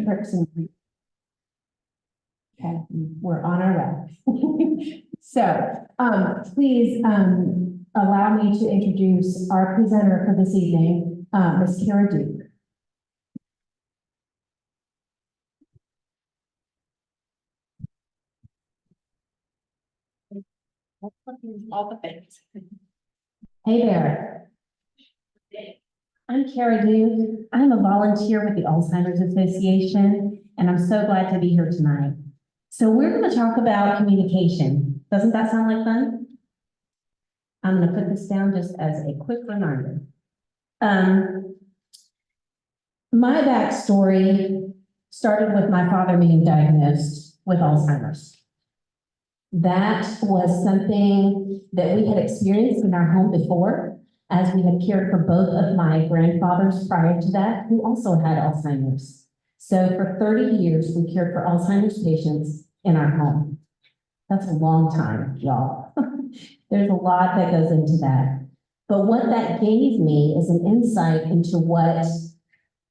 tricks and treats. Okay, we're on our way. So, please, allow me to introduce our presenter for this evening, Ms. Kara Duke. All the things. Hey there. I'm Kara Duke. I'm a volunteer with the Alzheimer's Association, and I'm so glad to be here tonight. So we're going to talk about communication. Doesn't that sound like fun? I'm going to put this down just as a quick reminder. My backstory started with my father being diagnosed with Alzheimer's. That was something that we had experienced in our home before, as we had cared for both of my grandfathers prior to that, who also had Alzheimer's. So for 30 years, we cared for Alzheimer's patients in our home. That's a long time, y'all. There's a lot that goes into that. But what that gave me is an insight into what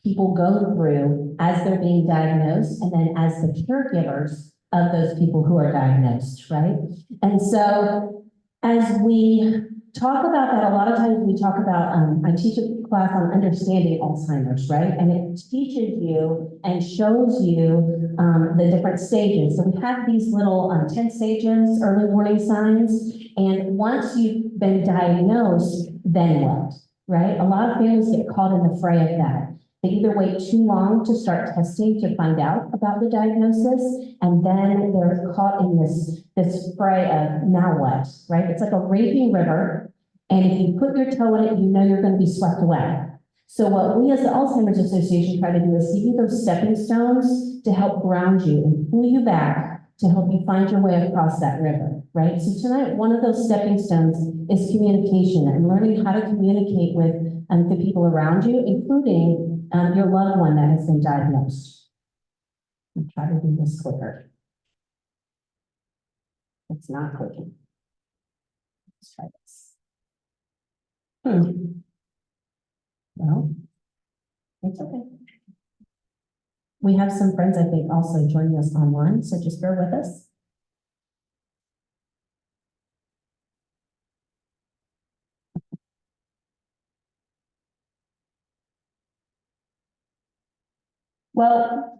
people go through as they're being diagnosed, and then as the caregivers of those people who are diagnosed, right? And so as we talk about that, a lot of times we talk about, I teach a class on understanding Alzheimer's, right? And it teaches you and shows you the different stages. So we have these little 10 stages, early warning signs, and once you've been diagnosed, then what, right? A lot of families get caught in the fray of that. They either wait too long to start testing to find out about the diagnosis, and then they're caught in this fray of now what, right? It's like a raging river, and if you put your toe in it, you know you're going to be swept away. So what we as the Alzheimer's Association try to do is give you those stepping stones to help ground you and pull you back to help you find your way across that river, right? So tonight, one of those stepping stones is communication and learning how to communicate with the people around you, including your loved one that has been diagnosed. I'll try to do this quicker. It's not clicking. Let's try this. Well, it's okay. We have some friends, I think, also joining us online, so just bear with us. Well,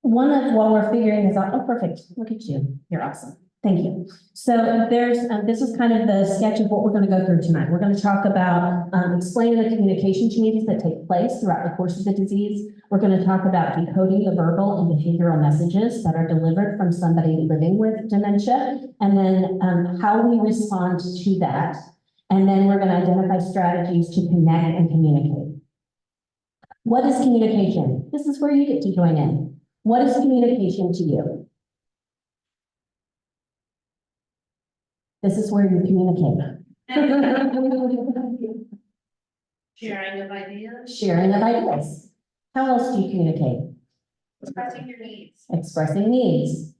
while we're figuring this out, oh, perfect, look at you, you're awesome, thank you. So there's, this is kind of the sketch of what we're gonna go through tonight. We're gonna talk about explaining the communication changes that take place throughout the course of the disease. We're gonna talk about decoding the verbal and behavioral messages that are delivered from somebody living with dementia, and then how we respond to that. And then we're gonna identify strategies to connect and communicate. What is communication? This is where you get to join in. What is communication to you? This is where you communicate. Sharing of ideas. Sharing of ideas. How else do you communicate? Expressing your needs. Expressing needs.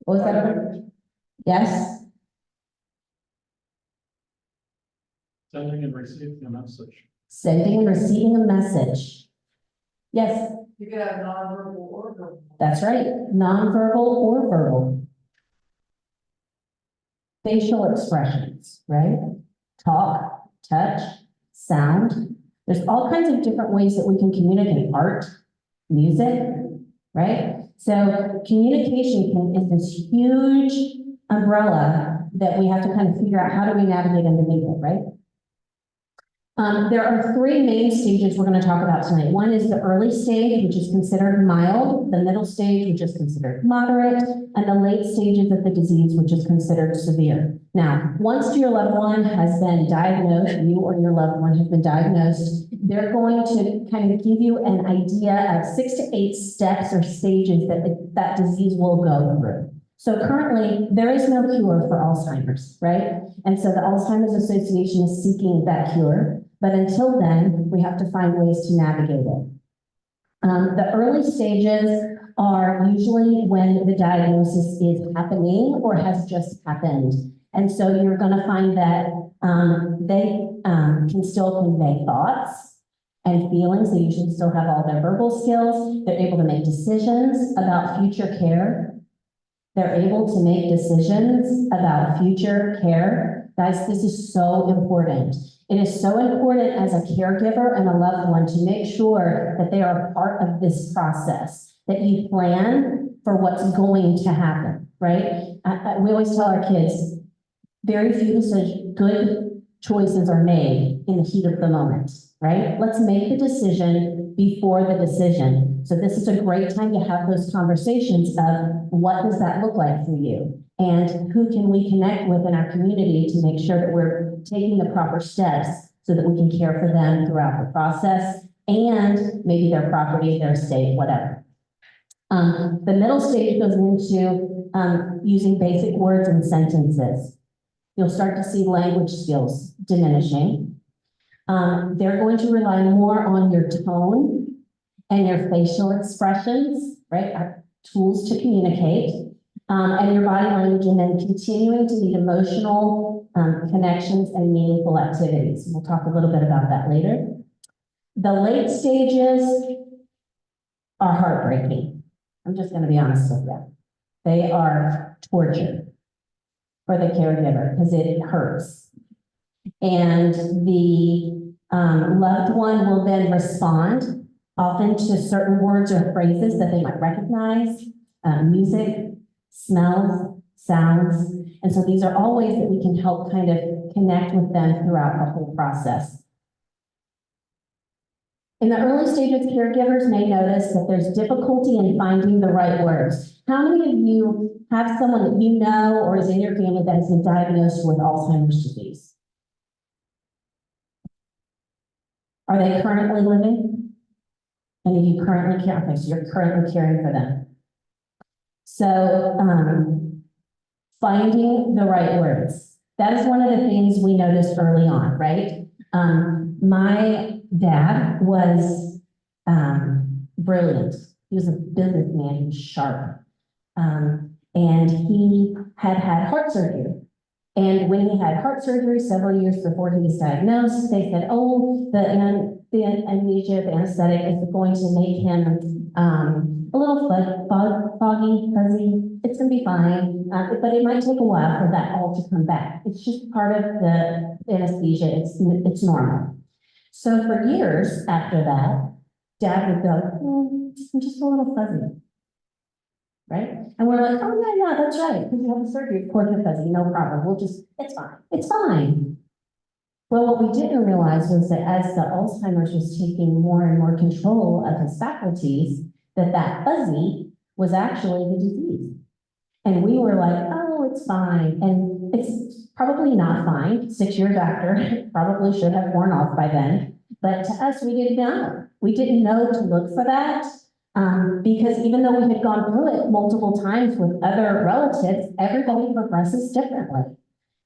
What was that other? Yes? Sending and receiving a message. Sending and receiving a message. Yes, You could have nonverbal or verbal. that's right. Nonverbal or verbal. Facial expressions, right? Talk, touch, sound. There's all kinds of different ways that we can communicate. Art, music, right? So communication is this huge umbrella that we have to kind of figure out how do we navigate underneath it, right? There are three main stages we're going to talk about tonight. One is the early stage, which is considered mild, the middle stage, which is considered moderate, and the late stages of the disease, which is considered severe. Now, once your loved one has been diagnosed, you or your loved one has been diagnosed, they're going to kind of give you an idea of 6 to 8 steps or stages that disease will go through. So currently, there is no cure for Alzheimer's, right? And so the Alzheimer's Association is seeking that cure. But until then, we have to find ways to navigate it. The early stages are usually when the diagnosis is happening or has just happened. And so you're going to find that they can still convey thoughts and feelings. They usually still have all their verbal skills. They're able to make decisions about future care. They're able to make decisions about future care. Guys, this is so important. It is so important as a caregiver and a loved one to make sure that they are a part of this process, that you plan for what's going to happen, right? We always tell our kids, very few good choices are made in the heat of the moment, right? Let's make the decision before the decision. So this is a great time to have those conversations of what does that look like for you? And who can we connect with in our community to make sure that we're taking the proper steps so that we can care for them throughout the process and maybe their property, their estate, whatever. The middle stage goes into using basic words and sentences. You'll start to see language skills diminishing. They're going to rely more on your tone and your facial expressions, right? Our tools to communicate, and your body language, and then continuing to need emotional connections and meaningful activities. We'll talk a little bit about that later. The late stages are heartbreaking. I'm just going to be honest with you. They are torture for the caregiver because it hurts. And the loved one will then respond often to certain words or phrases that they might recognize, music, smells, sounds. And so these are all ways that we can help kind of connect with them throughout the whole process. In the early stages, caregivers may notice that there's difficulty in finding the right words. How many of you have someone that you know or is in your family that has been diagnosed with Alzheimer's disease? Are they currently living? Any of you currently care? Okay, so you're currently caring for them. So, finding the right words. That is one of the things we noticed early on, right? My dad was brilliant. He was a businessman, he was sharp. And he had heart surgery. And when he had heart surgery several years before he was diagnosed, they said, oh, the amnesia, the anesthetic is going to make him a little foggy, fuzzy. It's going to be fine, but it might take a while for that all to come back. It's just part of the anesthesia. It's normal. So for years after that, Dad would go, I'm just a little fuzzy, right? And we're like, oh yeah, that's right, because you have the surgery, of course you're fuzzy, no problem. It's fine. Well, what we didn't realize was that as the Alzheimer's was taking more and more control of his faculties, that fuzzy was actually the disease. And we were like, oh, it's fine. And it's probably not fine. 6 years after, it probably should have worn off by then. But to us, we didn't know. We didn't know to look for that because even though we had gone through it multiple times with other relatives, everybody progresses differently.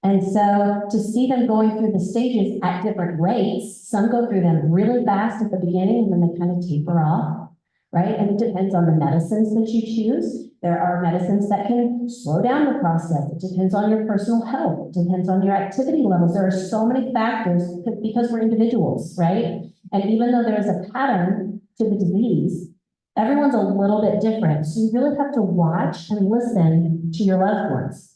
And so to see them going through the stages at different rates, some go through them really fast at the beginning and then they kind of taper off, right? And it depends on the medicines that you choose. There are medicines that can slow down the process. It depends on your personal health. It depends on your activity levels. There are so many factors because we're individuals, right? And even though there's a pattern to the disease, everyone's a little bit different. So you really have to watch and listen to your loved ones.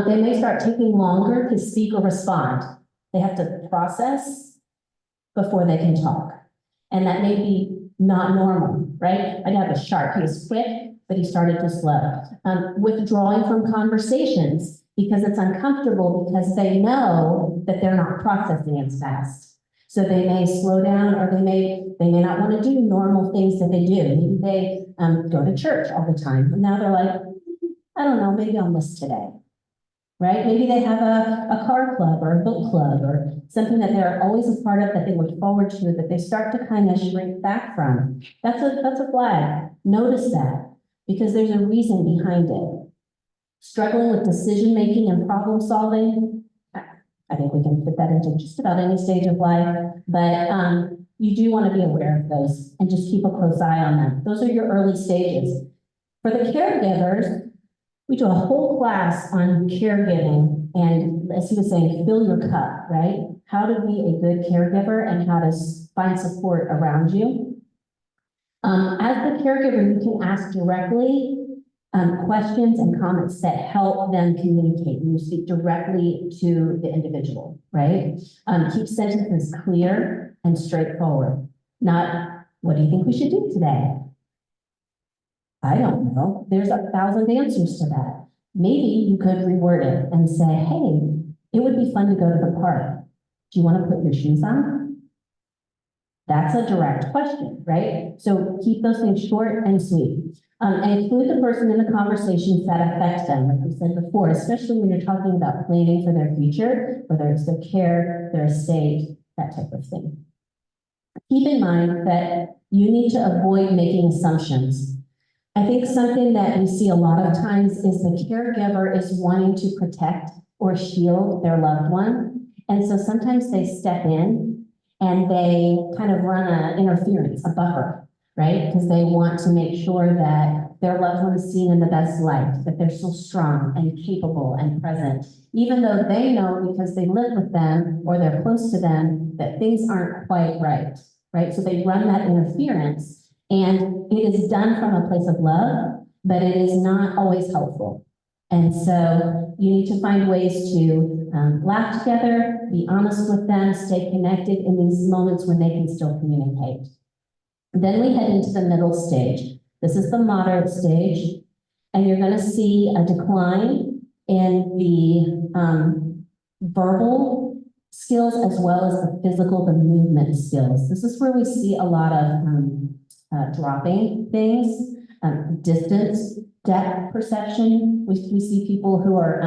They may start taking longer to speak or respond. They have to process before they can talk. And that may be not normal, right? My dad was sharp. He was quick, but he started to slow. Withdrawing from conversations because it's uncomfortable because they know that they're not processing as fast. So they may slow down or they may not want to do normal things that they do. Maybe they go to church all the time. And now they're like, I don't know, maybe I'll miss today. Right? Maybe they have a car club or a book club or something that they're always a part of that they look forward to, that they start to kind of shrink back from. That's a flag. Notice that because there's a reason behind it. Struggling with decision-making and problem solving, I think we can fit that into just about any stage of life, but you do want to be aware of those and just keep a close eye on them. Those are your early stages. For the caregivers, we do a whole class on caregiving and as he was saying, fill your cup, right? How to be a good caregiver and how to find support around you. As the caregiver, you can ask directly questions and comments that help them communicate. You speak directly to the individual, right? Keep sentences clear and straightforward. Not, what do you think we should do today? I don't know. There's 1,000 answers to that. Maybe you could reword it and say, hey, it would be fun to go to the park. Do you want to put your shoes on? That's a direct question, right? So keep those things short and sweet. And include the person in the conversations that affect them, like we said before, especially when you're talking about planning for their future, whether it's their care, their estate, that type of thing. Keep in mind that you need to avoid making assumptions. I think something that we see a lot of times is the caregiver is wanting to protect or shield their loved one. And so sometimes they step in and they kind of run an interference, a buffer, right? Because they want to make sure that their loved one is seen in the best light, that they're so strong and capable and present, even though they know because they live with them or they're close to them that things aren't quite right, right? So they run that interference. And it is done from a place of love, but it is not always helpful. And so you need to find ways to laugh together, be honest with them, stay connected in these moments when they can still communicate. Then we head into the middle stage. This is the moderate stage, and you're going to see a decline in the verbal skills as well as the physical, the movement skills. This is where we see a lot of dropping things, distance, depth perception. We see people who are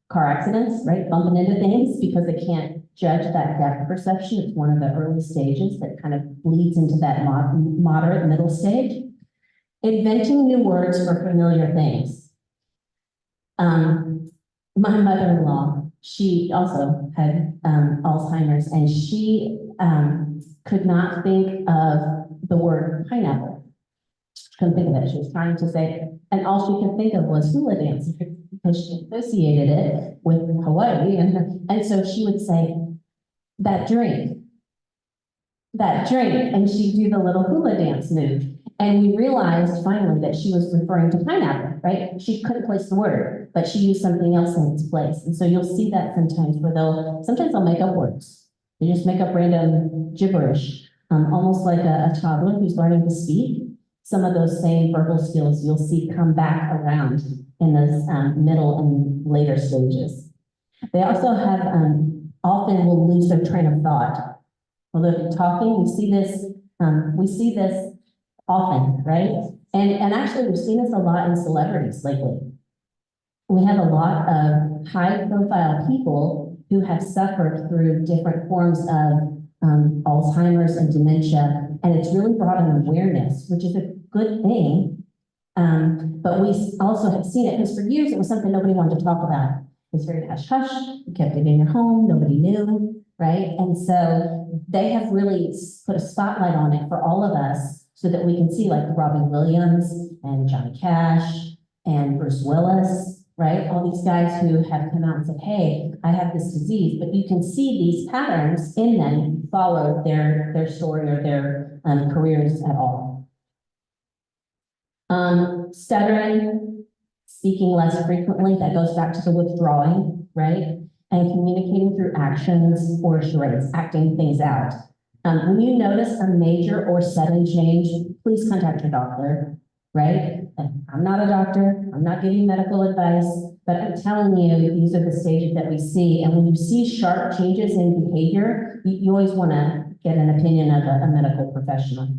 car accidents, right, bumping into things because they can't judge that depth perception. It's one of the early stages that kind of bleeds into that moderate middle stage. Inventing new words for familiar things. My mother-in-law, she also had Alzheimer's, and she could not think of the word pineapple. Couldn't think of it. She was trying to say, and all she could think of was hula dance because she associated it with Hawaii. And so she would say, that drink, and she'd do the little hula dance move. And we realized finally that she was referring to pineapple, right? She couldn't place the word, but she used something else in its place. And so you'll see that sometimes where sometimes they'll make up words. They just make up random gibberish, almost like a toddler who's learning to speak. Some of those same verbal skills you'll see come back around in those middle and later stages. They also have, often will lose their train of thought. While they're talking, we see this often, right? And actually we've seen this a lot in celebrities lately. We have a lot of high profile people who have suffered through different forms of Alzheimer's and dementia, and it's really brought an awareness, which is a good thing. But we also have seen it, because for years it was something nobody wanted to talk about. It's very hush-hush, you kept it in your home, nobody knew, right? And so they have really put a spotlight on it for all of us so that we can see like Robin Williams and Johnny Cash and Bruce Willis, right? All these guys who have come out and said, hey, I have this disease, but you can see these patterns in them follow their story or their careers at all. Stuttering, speaking less frequently, that goes back to the withdrawing, right? And communicating through actions or charades, acting things out. When you notice a major or sudden change, please contact your doctor, right? I'm not a doctor, I'm not giving medical advice, but I'm telling you, these are the stages that we see. And when you see sharp changes in behavior, you always want to get an opinion of a medical professional.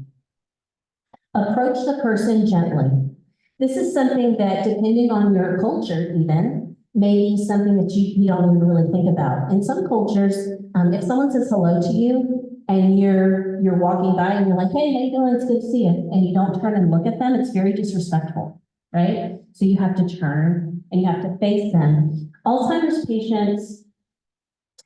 Approach the person gently. This is something that, depending on your culture even, may be something that you don't even really think about. In some cultures, if someone says hello to you and you're walking by and you're like, hey, how you doing? It's good to see you. And you don't turn and look at them, it's very disrespectful, right? So you have to turn and you have to face them. Alzheimer's patients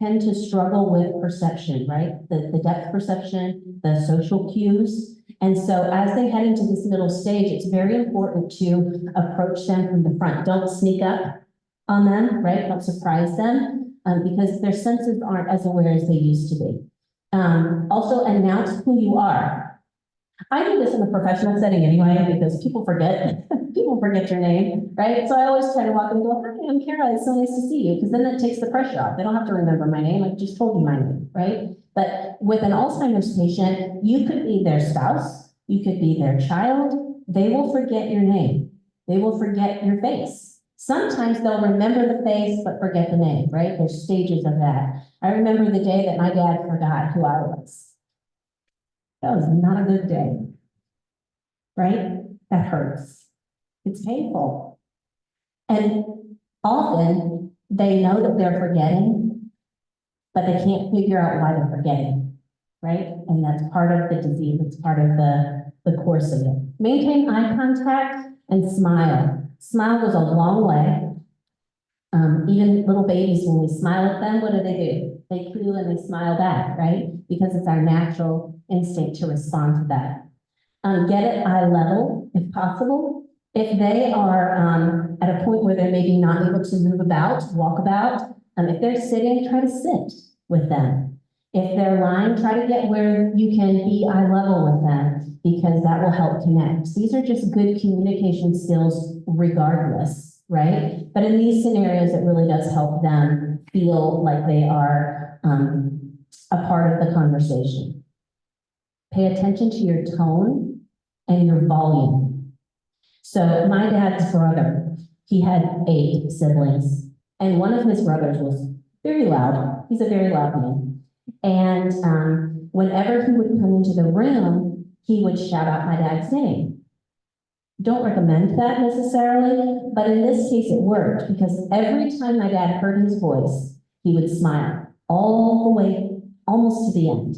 tend to struggle with perception, right? The depth perception, the social cues. And so as they head into this middle stage, it's very important to approach them from the front. Don't sneak up, on them, right? Don't surprise them, because their senses aren't as aware as they used to be. Also announce who you are. I do this in a professional setting anyway, because people forget, people forget your name, right? So I always try to walk in and go, hi, I'm Kara, it's so nice to see you, because then that takes the pressure off. They don't have to remember my name, I just told you my name, right? But with an Alzheimer's patient, you could be their spouse, you could be their child, they will forget your name. They will forget your face. Sometimes they'll remember the face, but forget the name, right? There's stages of that. I remember the day that my dad forgot who I was. That was not a good day, right? That hurts. It's painful. And often they know that they're forgetting, but they can't figure out why they're forgetting, right? And that's part of the disease. It's part of the course of it. Maintain eye contact and smile. Smile goes a long way. Even little babies, when we smile at them, what do? They coo and they smile back, right? Because it's our natural instinct to respond to that. Get at eye level, if possible. If they are at a point where they're maybe not able to move about, walk about, if they're sitting, try to sit with them. If they're lying, try to get where you can be eye level with them, because that will help connect. These are just good communication skills regardless, right? But in these scenarios, it really does help them feel like they are a part of the conversation. Pay attention to your tone and your volume. So my dad's brother, he had 8 siblings, and one of his brothers was very loud. He's a very loud man. And whenever he would come into the room, he would shout out my dad's name. Don't recommend that necessarily, but in this case it worked, because every time my dad heard his voice, he would smile all the way, almost to the end.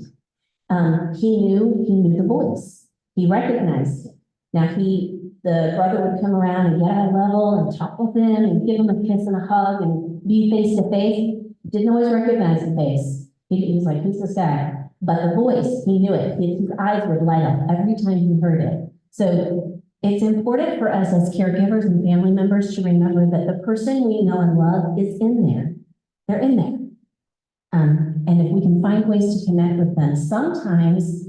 He knew the voice. He recognized it. Now the brother would come around and get eye level and talk with him and give him a kiss and a hug and be face to face. Didn't always recognize the face. He was like, who's this guy? But the voice, he knew it. His eyes would light up every time he heard it. So it's important for us as caregivers and family members to remember that the person we know and love is in there. They're in there. And if we can find ways to connect with them, sometimes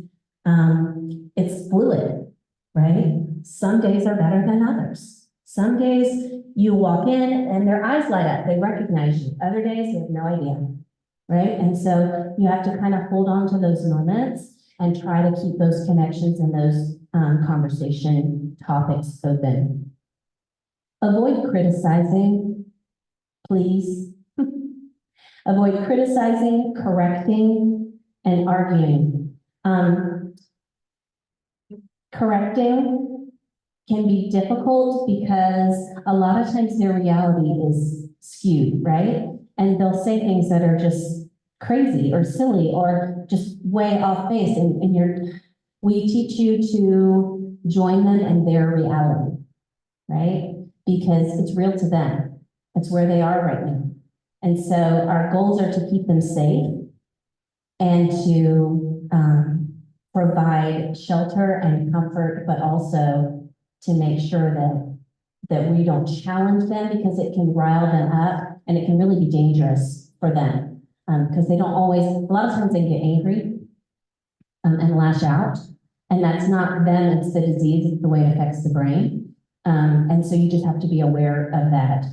it's fluid, right? Some days are better than others. Some days you walk in and their eyes light up, they recognize you. Other days you have no idea, right? And so you have to kind of hold on to those moments and try to keep those connections and those conversation topics open. Avoid criticizing, please. Avoid criticizing, correcting, and arguing. Correcting can be difficult because a lot of times their reality is skewed, right? And they'll say things that are just crazy or silly or just way off base. And we teach you to join them in their reality, right? Because it's real to them. It's where they are right now. And so our goals are to keep them safe and to provide shelter and comfort, but also to make sure that we don't challenge them, because it can rile them up and it can really be dangerous for them. Because they don't always, a lot of times they get angry and lash out. And that's not them, it's the disease, it's the way it affects the brain. And so you just have to be aware of that.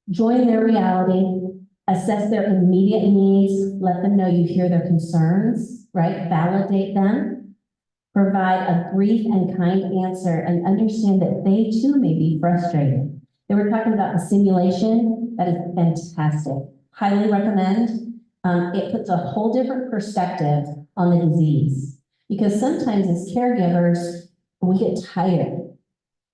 Join their reality, assess their immediate needs, let them know you hear their concerns, right? Validate them, provide a brief and kind answer, and understand that they too may be frustrated. They were talking about the simulation. That is fantastic. Highly recommend. It puts a whole different perspective on the disease, because sometimes as caregivers, we get tired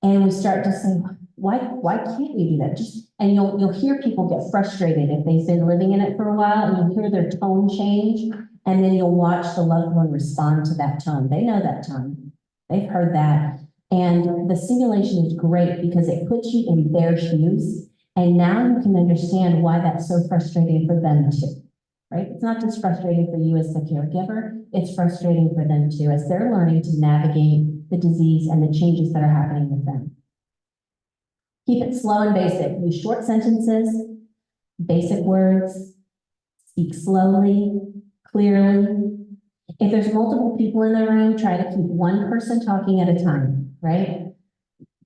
and we start to say, why can't you do that? And you'll hear people get frustrated if they've been living in it for a while, and you'll hear their tone change, and then you'll watch the loved one respond to that tone. They know that tone. They've heard that. And the simulation is great because it puts you in their shoes, and now you can understand why that's so frustrating for them too, right? It's not just frustrating for you as the caregiver, it's frustrating for them too, as they're learning to navigate the disease and the changes that are happening with them. Keep it slow and basic. Use short sentences, basic words, speak slowly, clearly. If there's multiple people in the room, try to keep one person talking at a time, right?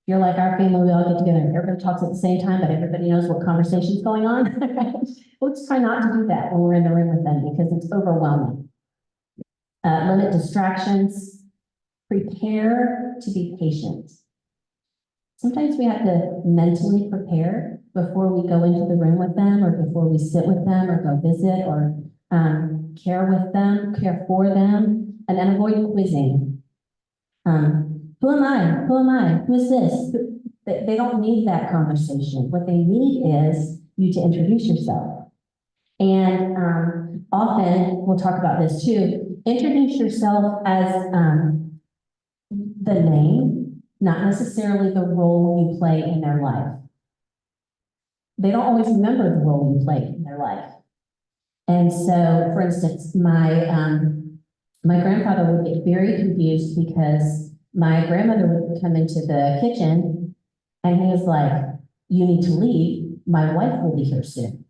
You're like our family, we all get together, and everybody talks at the same time, but everybody knows what conversation's going on. Let's try not to do that when we're in the room with them because it's overwhelming. Limit distractions. Prepare to be patient. Sometimes we have to mentally prepare before we go into the room with them or before we sit with them or go visit or care with them, care for them, and then avoid quizzing. Who am I? Who am I? Who is this? They don't need that conversation. What they need is you to introduce yourself. And often, we'll talk about this too, introduce yourself as the name, not necessarily the role you play in their life. They don't always remember the role you played in their life. And so, for instance, my grandfather would get very confused because my grandmother would come into the kitchen and he was like, you need to leave, my wife will be here soon.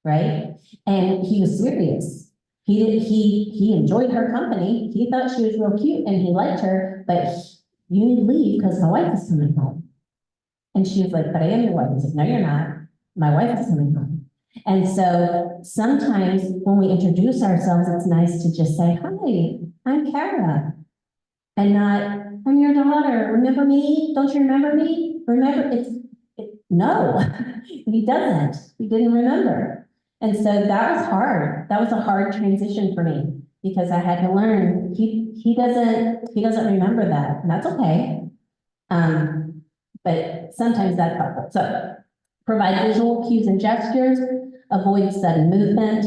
Right? And he was serious. He enjoyed her company. He thought she was real cute and he liked her, but you need to leave because my wife is coming home. And she was like, but I am your wife. He said, no, you're not. My wife is coming home. And so sometimes when we introduce ourselves, it's nice to just say, hi, I'm Kara. And not, I'm your daughter. Remember me? Don't you remember me? Remember, no, he doesn't. He didn't remember. And so that was hard. That was a hard transition for me because I had to learn he doesn't remember that, and that's okay. But sometimes that's helpful. So provide visual cues and gestures, avoid sudden movement,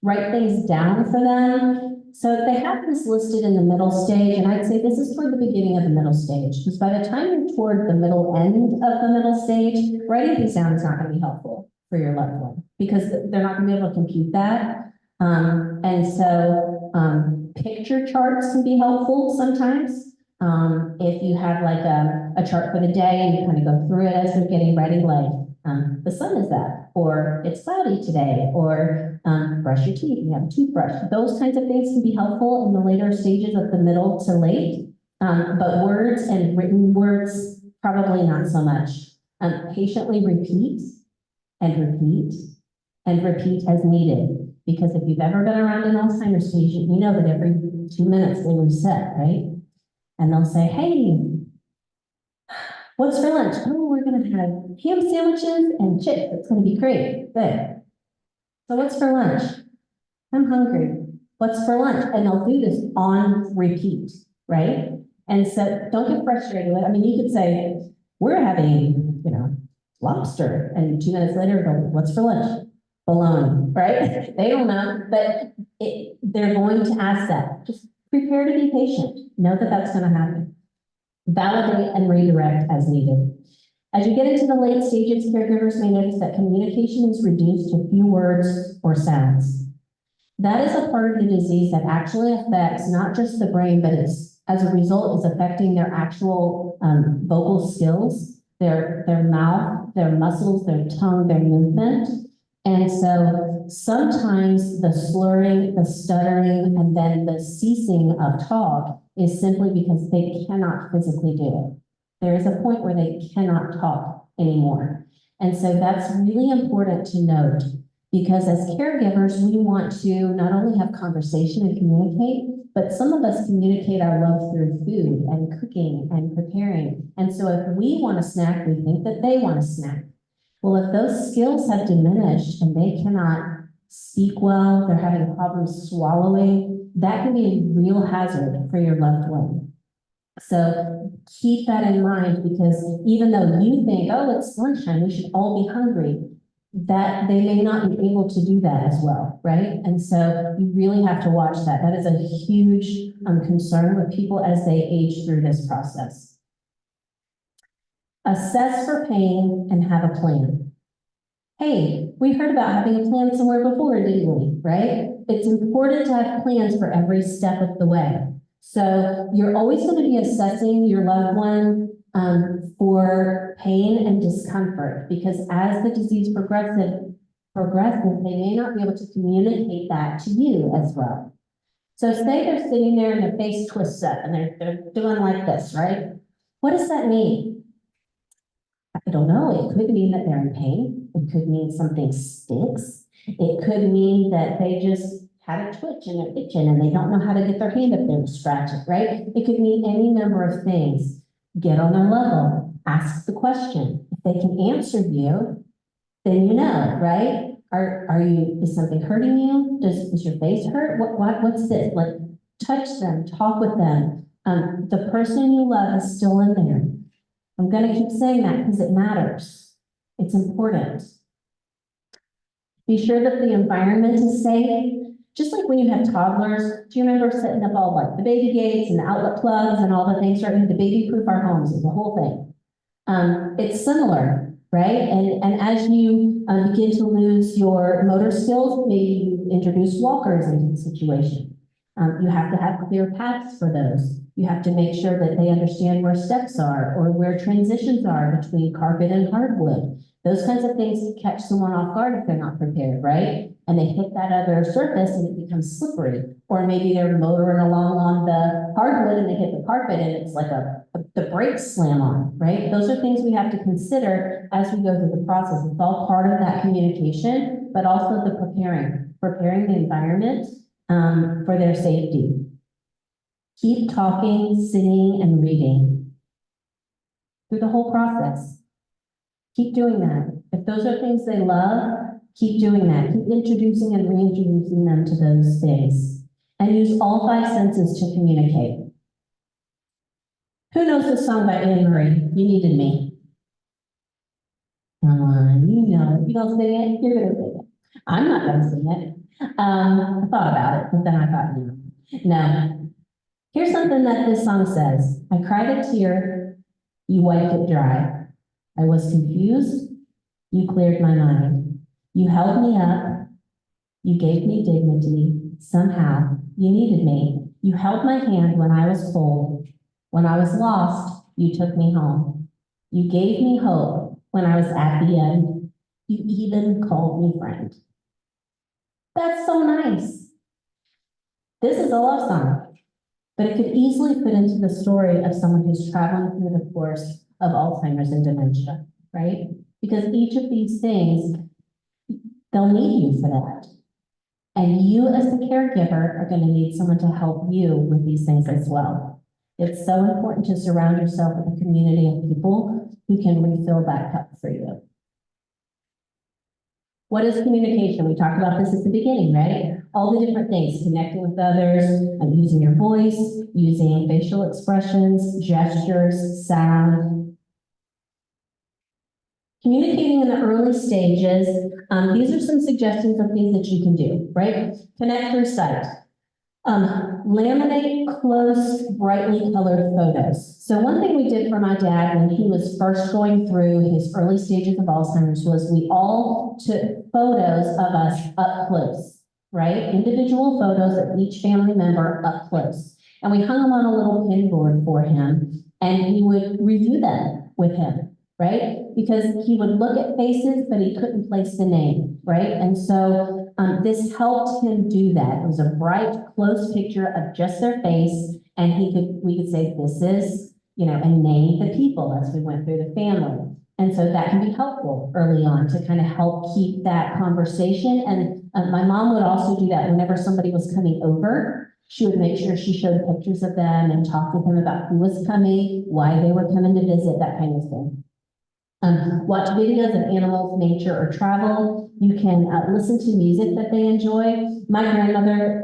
write things down for them. So they have this listed in the middle stage, and I'd say this is toward the beginning of the middle stage, because by the time you're toward the middle end of the middle stage, writing these down is not going to be helpful for your loved one, because they're not going to be able to compute that. And so picture charts can be helpful sometimes. If you have like a chart for the day and you kind of go through it as they're getting ready, like the sun is up, or it's cloudy today, or brush your teeth, you have a toothbrush. Those kinds of things can be helpful in the later stages of the middle to late. But words and written words, probably not so much. Patiently repeat and repeat and repeat as needed. Because if you've ever been around an Alzheimer's patient, you know that every 2 minutes they reset, right? And they'll say, hey, what's for lunch? Oh, we're gonna have ham sandwiches and chips. It's gonna be great. Good. So what's for lunch? I'm hungry. What's for lunch? And they'll do this on repeat, right? And so don't get frustrated with it. I mean, you could say, we're having, lobster. And 2 minutes later, go, what's for lunch? Bologna, right? They don't know, but they're going to ask that. Just prepare to be patient. Know that that's going to happen. Validate and redirect as needed. As you get into the late stages, caregivers may notice that communication is reduced to few words or sounds. That is a part of the disease that actually affects not just the brain, but it's, as a result, is affecting their actual vocal skills, their mouth, their muscles, their tongue, their movement. And so sometimes the slurring, the stuttering, and then the ceasing of talk is simply because they cannot physically do it. There is a point where they cannot talk anymore. And so that's really important to note, because as caregivers, we want to not only have conversation and communicate, but some of us communicate our love through food and cooking and preparing. And so if we want a snack, we think that they want a snack. Well, if those skills have diminished and they cannot speak well, they're having problems swallowing, that can be a real hazard for your loved one. So keep that in mind, because even though you think, oh, it's lunchtime, we should all be hungry, that they may not be able to do that as well, right? And so you really have to watch that. That is a huge concern with people as they age through this process. Assess for pain and have a plan. Hey, we heard about having a plan somewhere before, didn't we, right? It's important to have plans for every step of the way. So you're always going to be assessing your loved one for pain and discomfort, because as the disease progresses, they may not be able to communicate that to you as well. So say they're sitting there and their face twists up and they're doing like this, right? What does that mean? I don't know. It could mean that they're in pain. It could mean something stinks. It could mean that they just had a twitch and they're itching and they don't know how to get their hand up there to scratch it, right? It could mean any number of things. Get on their level, ask the question. If they can answer you, then you know, right? Is something hurting you? Is your face hurt? What's this? Like, touch them, talk with them. The person you love is still in there. I'm gonna keep saying that because it matters. It's important. Be sure that the environment is safe. Just like when you have toddlers, do you remember setting up all like the baby gates and the outlet plugs and all the things, right? We had to baby-proof our homes, it's a whole thing. It's similar, right? And as you begin to lose your motor skills, maybe you introduce walkers into the situation. You have to have clear paths for those. You have to make sure that they understand where steps are or where transitions are between carpet and hardwood. Those kinds of things catch someone off guard if they're not prepared, right? And they hit that other surface and it becomes slippery. Or maybe they're motoring along on the hardwood and they hit the carpet and it's like the brakes slam on, right? Those are things we have to consider as we go through the process. It's all part of that communication, but also the preparing the environment for their safety. Keep talking, singing, and reading through the whole process. Keep doing that. If those are things they love, keep doing that. Keep introducing and reintroducing them to those things. And use all 5 senses to communicate. Who knows this song by Anne Marie? You Needed Me. Come on, you know it. You don't sing it, you're gonna sing it. I'm not gonna sing it. I thought about it, but then I thought, no. Here's something that this song says. I cried a tear, you wiped it dry. I was confused, you cleared my mind. You held me up, you gave me dignity. Somehow, you needed me. You held my hand when I was cold. When I was lost, you took me home. You gave me hope when I was at the end. You even called me friend. That's so nice. This is a love song, but it could easily fit into the story of someone who's traveling through the course of Alzheimer's and dementia, right? Because each of these things, they'll need you for that. And you as the caregiver are going to need someone to help you with these things as well. It's so important to surround yourself with a community of people who can refill that cup for you. What is communication? We talked about this at the beginning, right? All the different things, connecting with others, using your voice, using facial expressions, gestures, sound. Communicating in the early stages, these are some suggestions of things that you can do, right? Connect through sight. Laminate close, brightly colored photos. So one thing we did for my dad when he was first going through his early stages of Alzheimer's was we all took photos of us up close, right? Individual photos of each family member up close. And we hung them on a little pin board for him, and we would review them with him, right? Because he would look at faces, but he couldn't place the name, right? And so this helped him do that. It was a bright, close picture of just their face, and we could say, this is, and name the people as we went through the family. And so that can be helpful early on to kind of help keep that conversation. And my mom would also do that whenever somebody was coming over. She would make sure she showed pictures of them and talked with them about who was coming, why they were coming to visit, that kind of thing. Watch videos of animals, nature, or travel. You can listen to music that they enjoy. My grandmother,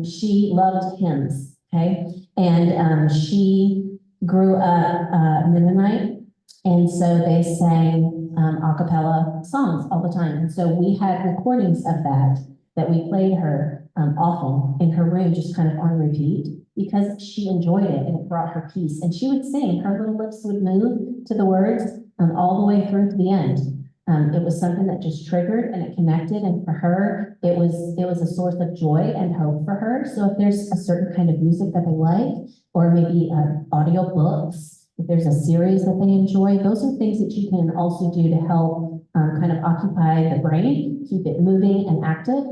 she loved hymns, okay? And she grew up Mennonite, and so they sang a cappella songs all the time. And so we had recordings of that we played her often in her room, just kind of on repeat, because she enjoyed it and it brought her peace. And she would sing, her little lips would move to the words all the way through to the end. It was something that just triggered and it connected, and for her, it was a source of joy and hope for her. So if there's a certain kind of music that they like, or maybe audio books, if there's a series that they enjoy, those are things that you can also do to help kind of occupy the brain, keep it moving and active.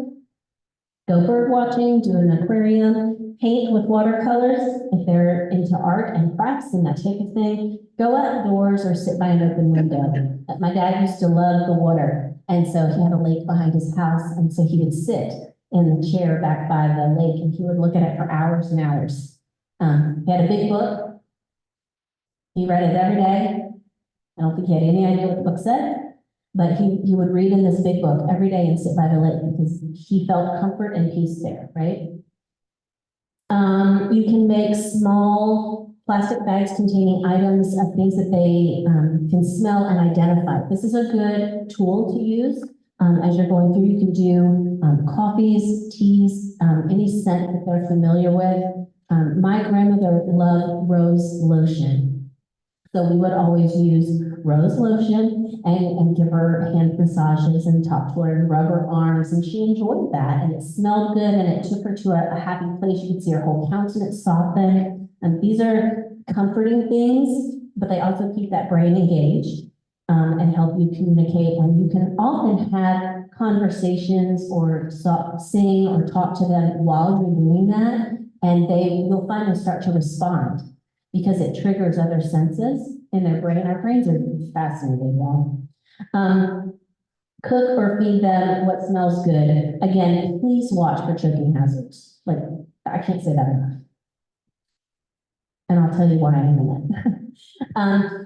Go bird watching, do an aquarium, paint with watercolors if they're into art and crafts and that type of thing. Go outdoors or sit by an open window. My dad used to love the water, and so he had a lake behind his house, and so he would sit in the chair back by the lake, and he would look at it for hours and hours. He had a big book. He read it every day. I don't think he had any idea what the book said, but he would read in this big book every day and sit by the lake because he felt comfort and peace there, right? You can make small plastic bags containing items of things that they can smell and identify. This is a good tool to use as you're going through. You can do coffees, teas, any scent that they're familiar with. My grandmother loved rose lotion. So we would always use rose lotion and give her hand massages and talk to her and rub her arms, and she enjoyed that, and it smelled good, and it took her to a happy place. You could see her whole countenance soften, and these are comforting things, but they also keep that brain engaged and help you communicate, and you can often have conversations or sing or talk to them while you're doing that, and you'll find them start to respond, because it triggers other senses in their brain. Our brains are fascinating, y'all. Cook or feed them what smells good. Again, please watch for choking hazards. Like, I can't say that enough. And I'll tell you why in a minute.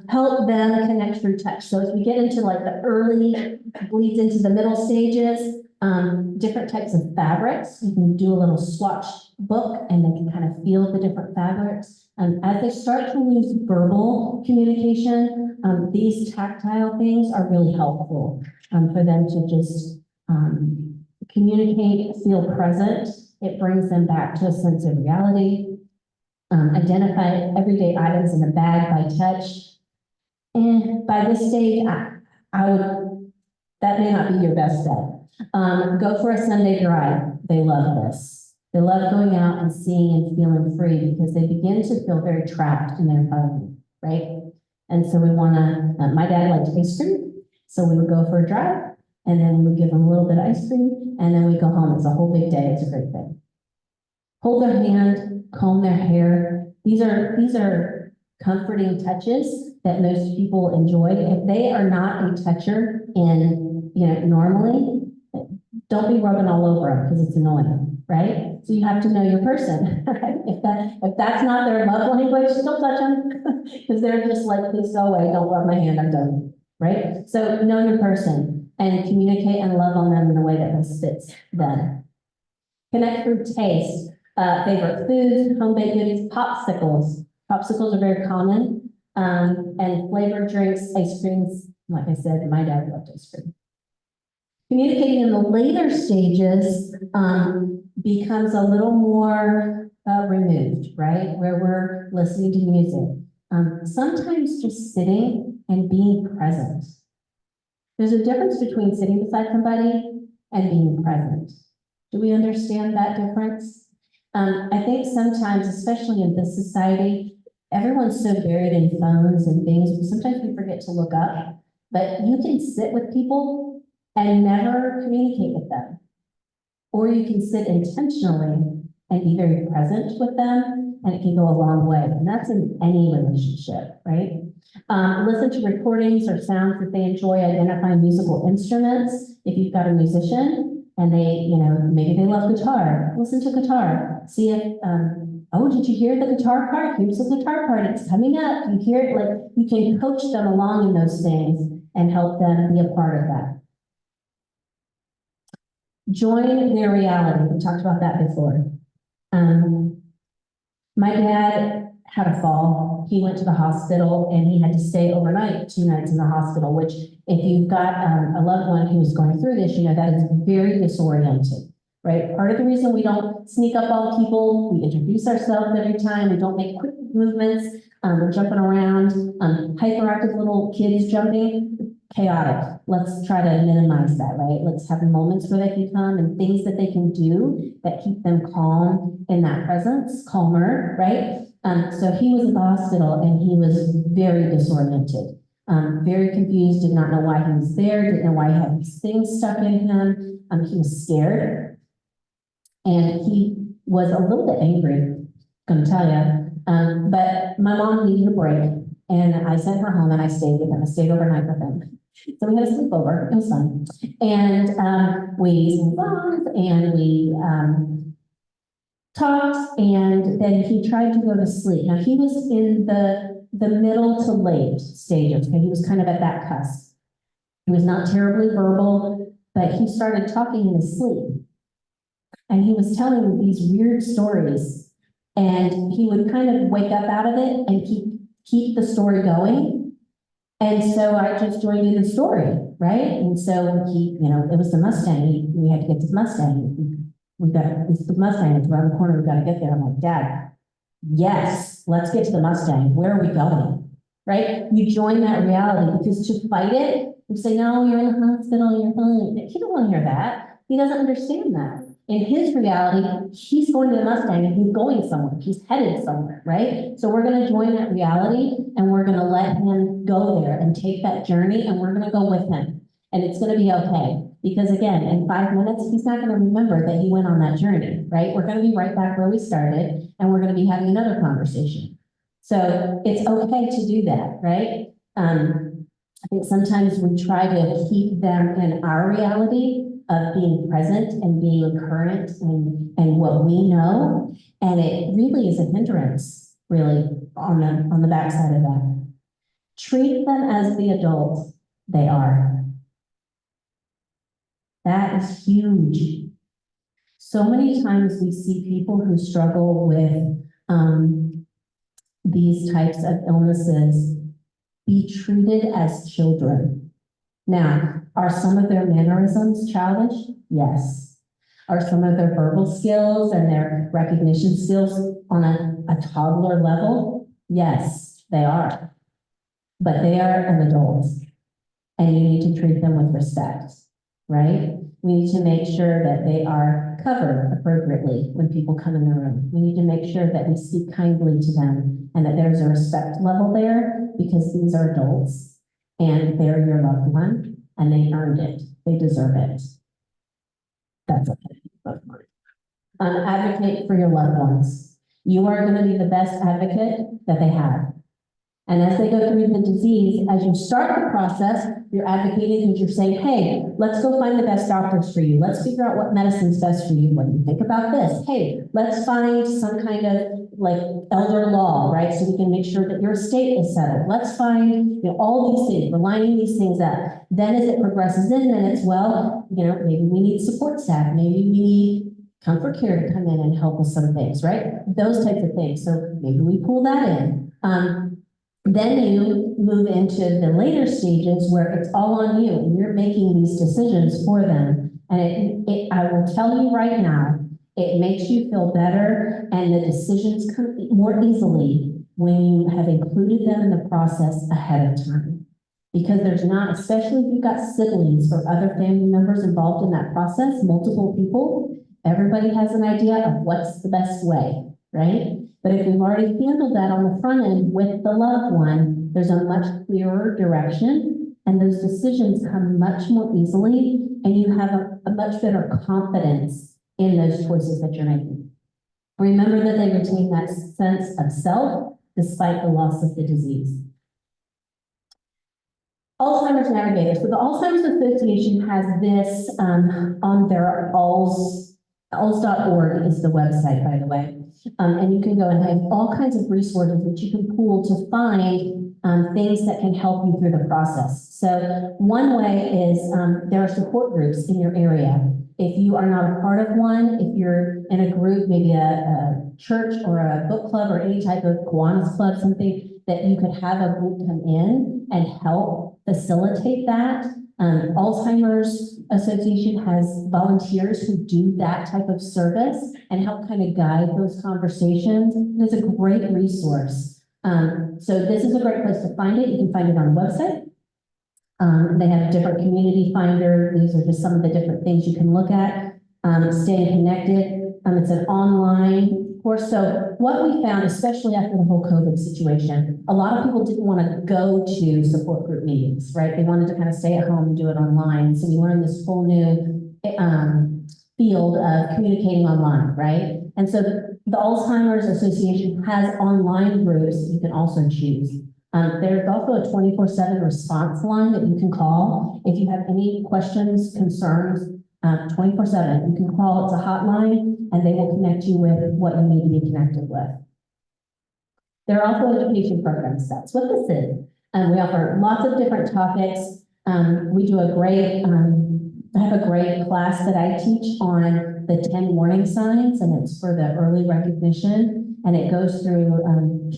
Help them connect through touch. So as we get into like the early, bleeds into the middle stages, different types of fabrics. You can do a little swatch book and they can kind of feel the different fabrics. As they start to lose verbal communication, these tactile things are really helpful for them to just communicate, feel present. It brings them back to a sense of reality. Identify everyday items in a bag by touch. And by this stage, that may not be your best step. Go for a Sunday drive. They love this. They love going out and seeing and feeling free because they begin to feel very trapped in their environment, right? And so we want to, my dad liked ice cream, so we would go for a drive, and then we give them a little bit of ice cream, and then we go home. It's a whole big day. It's a great thing. Hold their hand, comb their hair. These are comforting touches that most people enjoy. If they are not a toucher normally, don't be rubbing all over them because it's annoying, right? So you have to know your person, right? If that's not their love language, don't touch them because they're just like, please go away, don't rub my hand, I'm done, right? So know your person and communicate and love on them in a way that best fits them. Connect through taste, favorite foods, home baked goodies, popsicles. Popsicles are very common, and flavored drinks, ice creams. Like I said, my dad loved ice cream. Communicating in the later stages becomes a little more removed, right? Where we're listening to music. Sometimes just sitting and being present. There's a difference between sitting beside somebody and being present. Do we understand that difference? I think sometimes, especially in this society, everyone's so buried in phones and things, sometimes we forget to look up, but you can sit with people and never communicate with them. Or you can sit intentionally and be very present with them, and it can go a long way. And that's in any relationship, right? Listen to recordings or sounds that they enjoy, identify musical instruments. If you've got a musician and they, maybe they love guitar, listen to guitar. See if, oh, did you hear the guitar part? Here's the guitar part, it's coming up. You hear it, like you can coach them along in those things and help them be a part of that. Join their reality. We talked about that before. My dad had a fall. He went to the hospital and he had to stay overnight, 2 nights in the hospital, which if you've got a loved one who's going through this, that is very disorienting, right? Part of the reason we don't sneak up on people, we introduce ourselves every time, we don't make quick movements, we're jumping around, hyperactive little kids jumping, chaotic. Let's try to minimize that, right? Let's have moments where they can come and things that they can do that keep them calm in that presence, calmer, right? So he was at the hospital and he was very disoriented, very confused, did not know why he was there, didn't know why he had these things stuck in him. He was scared. And he was a little bit angry, gonna tell you. But my mom needed a break, and I sent her home and I stayed with him. I stayed overnight with him. So we had a sleepover. It was fun. And we sang songs and we talked, and then he tried to go to sleep. Now, he was in the middle to late stages, okay? He was kind of at that cusp. He was not terribly verbal, but he started talking in his sleep. And he was telling these weird stories, and he would kind of wake up out of it and keep the story going. And so I just joined in the story, right? And so it was the Mustang. We had to get to the Mustang. It's the Mustang, it's around the corner, we gotta get there. I'm like, Dad, yes, let's get to the Mustang. Where are we going? Right? You join that reality, because to fight it, you say, no, you're in the hospital, you're fine. He don't want to hear that. He doesn't understand that. In his reality, he's going to the Mustang and he's going somewhere. He's headed somewhere, right? So we're going to join that reality and we're going to let him go there and take that journey, and we're going to go with him. And it's going to be okay. Because again, in 5 minutes, he's not going to remember that he went on that journey, right? We're going to be right back where we started, and we're going to be having another conversation. So it's okay to do that, right? I think sometimes we try to keep them in our reality of being present and being current and what we know, and it really is a hindrance, really, on the backside of that. Treat them as the adults they are. That is huge. So many times we see people who struggle with these types of illnesses be treated as children. Now, are some of their mannerisms childish? Yes. Are some of their verbal skills and their recognition skills on a toddler level? Yes, they are. But they are an adult, and you need to treat them with respect, right? We need to make sure that they are covered appropriately when people come in the room. We need to make sure that we speak kindly to them and that there's a respect level there, because these are adults and they're your loved one and they earned it. They deserve it. That's okay. Advocate for your loved ones. You are going to be the best advocate that they have. And as they go through the disease, as you start the process, you're advocating because you're saying, hey, let's go find the best doctors for you. Let's figure out what medicine's best for you. What do you think about this? Hey, let's find some kind of like elder law, right? So we can make sure that your estate is settled. Let's find, all these things. We're lining these things up. Then as it progresses in, then it's, maybe we need support staff. Maybe we need comfort care to come in and help with some things, right? Those types of things. So maybe we pull that in. Then you move into the later stages where it's all on you and you're making these decisions for them. And I will tell you right now, it makes you feel better, and the decisions come more easily when you have included them in the process ahead of time. Because there's not, especially if you've got siblings or other family members involved in that process, multiple people, everybody has an idea of what's the best way, right? But if we've already handled that on the front end with the loved one, there's a much clearer direction, and those decisions come much more easily, and you have a much better confidence in those choices that you're making. Remember that they retain that sense of self despite the loss of the disease. Alzheimer's Navigator. So the Alzheimer's Association has this on their alz.org is the website, by the way. And you can go and have all kinds of resources that you can pull to find things that can help you through the process. So one way is there are support groups in your area. If you are not a part of one, if you're in a group, maybe a church or a book club or any type of Kiwanis club, something that you could have a group come in and help facilitate that. Alzheimer's Association has volunteers who do that type of service and help kind of guide those conversations. It's a great resource. So this is a great place to find it. You can find it on the website. They have a different community finder. These are just some of the different things you can look at. Staying connected. It's an online course. So what we found, especially after the whole COVID situation, a lot of people didn't want to go to support group meetings, right? They wanted to kind of stay at home and do it online. So we learned this whole new field of communicating online, right? And so the Alzheimer's Association has online groups you can also choose. There's also a 24/7 response line that you can call if you have any questions, concerns, 24/7. You can call, it's a hotline, and they will connect you with what you need to be connected with. There are also education programs. That's what this is. We offer lots of different topics. We do I have a great class that I teach on the 10 warning signs, and it's for the early recognition. And it goes through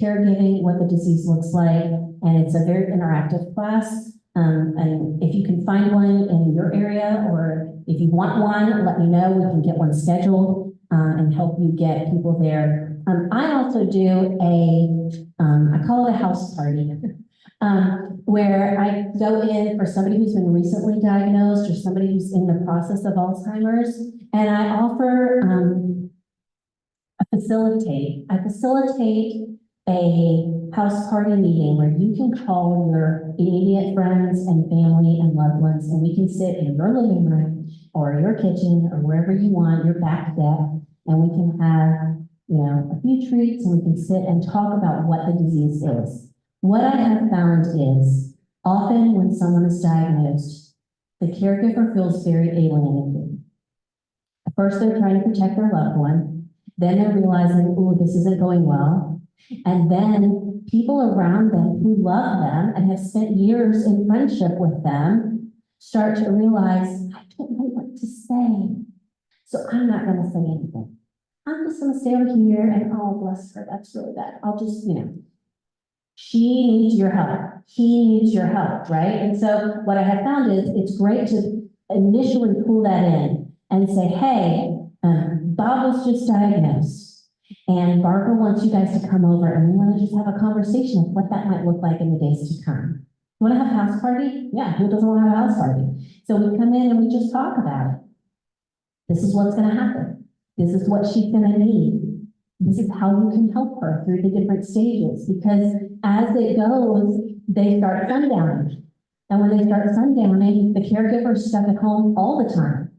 caregiving, what the disease looks like, and it's a very interactive class. And if you can find one in your area, or if you want one, let me know. We can get one scheduled and help you get people there. I also do I call it a house party, where I go in for somebody who's been recently diagnosed or somebody who's in the process of Alzheimer's, and I offer I facilitate a house party meeting where you can call your immediate friends and family and loved ones, and we can sit in your living room or your kitchen or wherever you want, your back deck, and we can have, a few treats, and we can sit and talk about what the disease is. What I have found is often when someone is diagnosed, the caregiver feels very alienated. At first, they're trying to protect their loved one. Then they're realizing, oh, this isn't going well. And then people around them who love them and have spent years in friendship with them start to realize, I don't know what to say. So I'm not going to say anything. I'm just going to stay over here and, oh, bless her, that's really bad. I'll just, she needs your help. He needs your help, right? And so what I have found is it's great to initially pull that in and say, hey, Bob was just diagnosed, and Barbara wants you guys to come over, and we want to just have a conversation of what that might look like in the days to come. You want to have a house party? Yeah, who doesn't want to have a house party? So we come in and we just talk about it. This is what's going to happen. This is what she's going to need. This is how you can help her through the different stages, because as it goes, they start sundowning. And when they start sundowning, the caregiver's stuck at home all the time,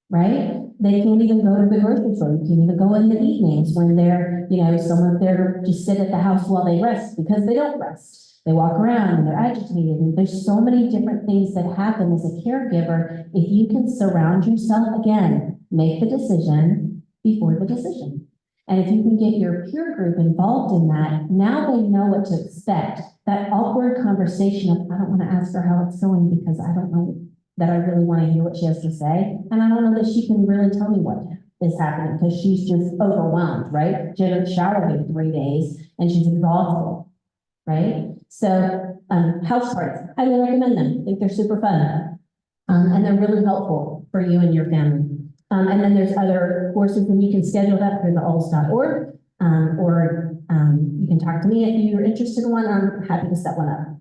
right? They can't even go to the grocery store. You can't even go in the evenings when they're, some of them just sit at the house while they rest, because they don't rest. They walk around and they're agitated. And there's so many different things that happen as a caregiver. If you can surround yourself, again, make the decision before the decision. And if you can get your peer group involved in that, now they know what to expect. That awkward conversation of, I don't want to ask her how it's going because I don't know that I really want to hear what she has to say. And I don't know that she can really tell me what is happening because she's just overwhelmed, right? She hasn't showered in 3 days and she's exhausted, right? So house parties, I highly recommend them. I think they're super fun. And they're really helpful for you and your family. And then there's other courses, and you can schedule that through the alls.org, or you can talk to me if you're interested in one. I'm happy to set one up.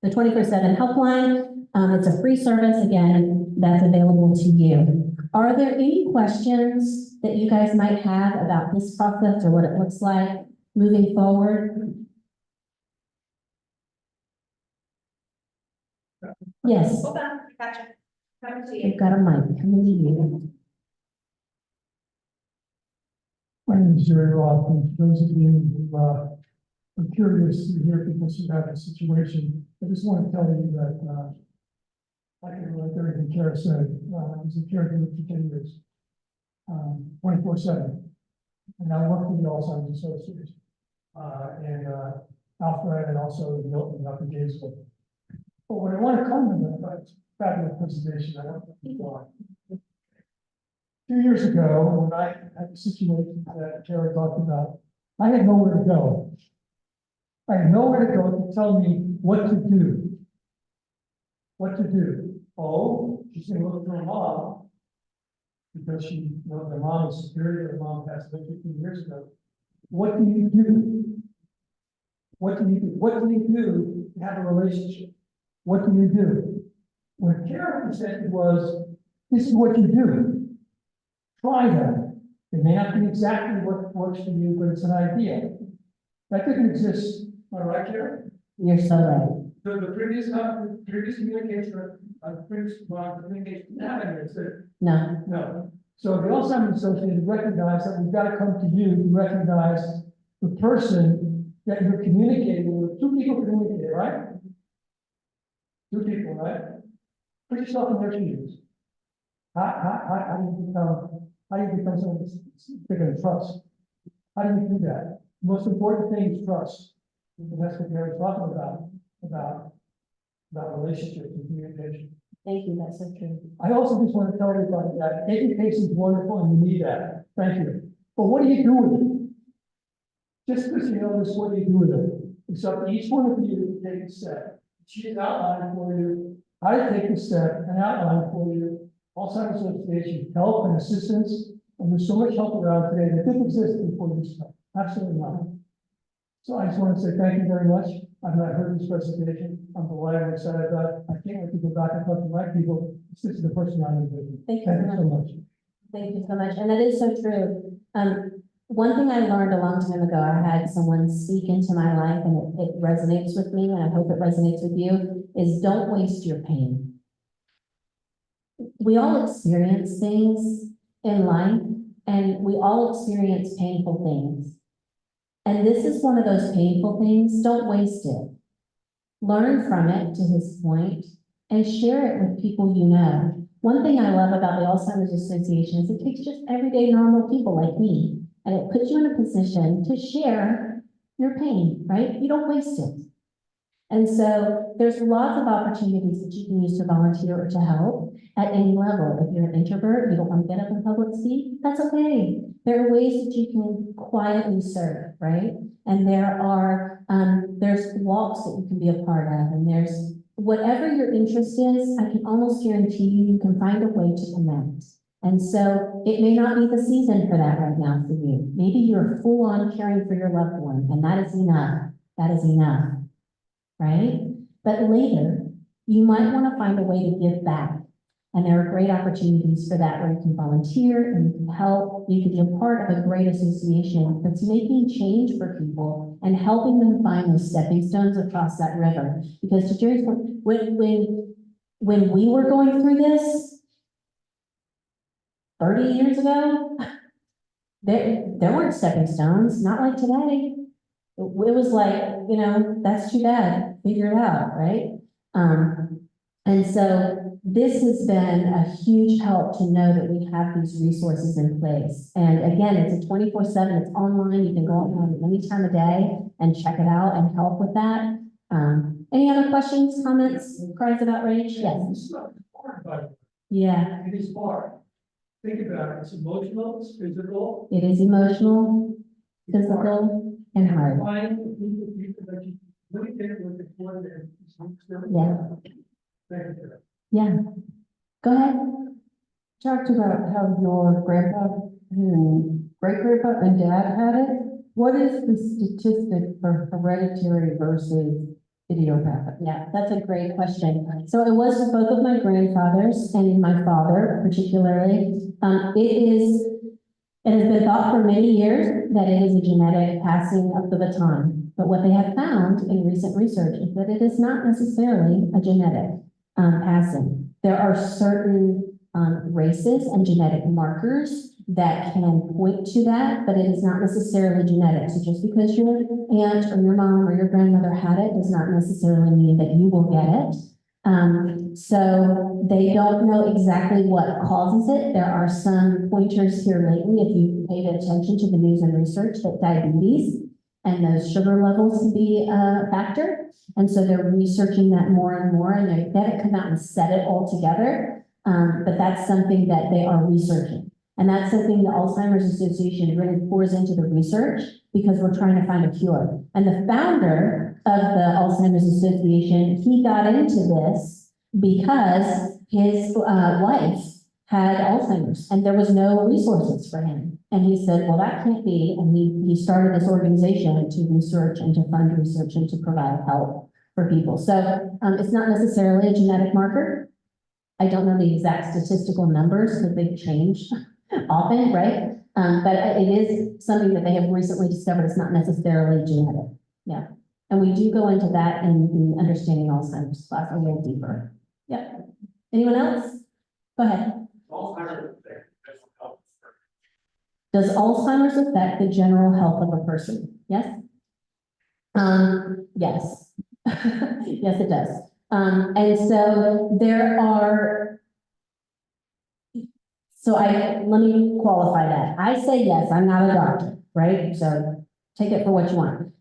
The 24/7 helpline, it's a free service, again, that's available to you. Are there any questions that you guys might have about this process or what it looks like moving forward? Yes, Hold on, gotcha. Coming to you. you've got a mic coming to you. My name is Jerry Roth, and for those of you who are curious to hear people who have a situation, I just want to tell you that, like everything Kara said, I was a caregiver for 10 years, 24/7. And I work for the Alzheimer's Association, and Alfred, and also Milton up in Gainesville. But when I want to come to the fabulous presentation, I want to people on. 2 years ago, when I had the situation that Kara talked about, I had nowhere to go. I had nowhere to go to tell me what to do. What to do? Oh, she's going to look for her mom because her mom is superior. Her mom passed away 15 years ago. What do you do? What do you do? What do you do to have a relationship? What do you do? What Kara presented was, this is what you do. Try that. It may not be exactly what works for you, but it's an idea. That didn't exist, am I right, Jerry? You're so right. The previous communication, communication, No, no. So the Alzheimer's Association recognized that we've got to come to you to recognize the person that you're communicating with. Two people communicate, right? Two people, right? Put yourself in their shoes. How do you become someone they're going to trust? How do you do that? The most important thing is trust. And that's what Gary's talking about relationships and communication. thank you, that's so true. I also just want to tell everybody that education is wonderful and you need that. Thank you. But what do you do with it? Just because you know this, what do you do with it? It's up to each one of you to take a step. She's outlined for you how to take a step and outline for you Alzheimer's Association help and assistance. And there's so much help around today that didn't exist before this time. Absolutely not. So I just want to say thank you very much. I've not heard this presentation. I'm delighted and excited about it. I can't wait to go back and talk to my people. This is the person I'm with. Thank you Thank you so so much. much. Thank you so much, and that is so true. One thing I learned a long time ago, I had someone speak into my life, and it resonates with me, and I hope it resonates with you, is don't waste your pain. We all experience things in life, and we all experience painful things. And this is one of those painful things, don't waste it. Learn from it, to his point, and share it with people you know. One thing I love about the Alzheimer's Association is it takes just everyday normal people like me, and it puts you in a position to share your pain, right? You don't waste it. And so there's lots of opportunities that you can use to volunteer or to help at any level. If you're an introvert, you don't want to get up in public speak, that's okay. There are ways that you can quietly serve, right? And there's walks that you can be a part of, and there's whatever your interest is, I can almost guarantee you can find a way to connect. And so it may not be the season for that right now for you. Maybe you're full on caring for your loved one, and that is enough. That is enough, right? But later, you might want to find a way to give back. And there are great opportunities for that, where you can volunteer and you can help. You can be a part of a great association that's making change for people and helping them find those stepping stones across that river. Because to Jerry's point, when we were going through this 30 years ago, there weren't stepping stones, not like today. It was like, that's too bad, figure it out, right? And so this has been a huge help to know that we have these resources in place. And again, it's a 24/7, it's online, you can go online at any time of day and check it out and help with that. Any other questions, comments, cries of outrage? Yes. It's not hard, but Yeah, it is hard. Think about it. It's emotional, it's physical. it is emotional, It's hard. physical, and hard. Find people that you really get with the one that is still. Yeah. Thank you. Yeah. Go ahead. Talked about how your grandpa and great-grandpa and dad had it. What is the statistic for hereditary versus idiopathic? Yeah, that's a great question. So it was for both of my grandfathers and my father particularly. It has been thought for many years that it is a genetic passing of the baton. But what they have found in recent research is that it is not necessarily a genetic passing. There are certain races and genetic markers that can point to that, but it is not necessarily genetic. So just because your aunt or your mom or your grandmother had it does not necessarily mean that you will get it. So they don't know exactly what causes it. There are some pointers here lately, if you paid attention to the news and research, that diabetes and those sugar levels can be a factor. And so they're researching that more and more, and they haven't come out and said it all together. But that's something that they are researching. And that's something the Alzheimer's Association really pours into the research, because we're trying to find a cure. And the founder of the Alzheimer's Association, he got into this because his wife had Alzheimer's and there was no resources for him. And he said, well, that can't be. And he started this organization to research and to fund research and to provide help for people. So it's not necessarily a genetic marker. I don't know the exact statistical numbers because they change often, right? But it is something that they have recently discovered. It's not necessarily genetic. Yeah. And we do go into that in understanding Alzheimer's class a little deeper. Yep. Anyone else? Go ahead. Does Alzheimer's affect the general health of a person? Yes? Yes. Yes, it does. And so there are, let me qualify that. I say yes, I'm not a doctor, right? So take it for what you want.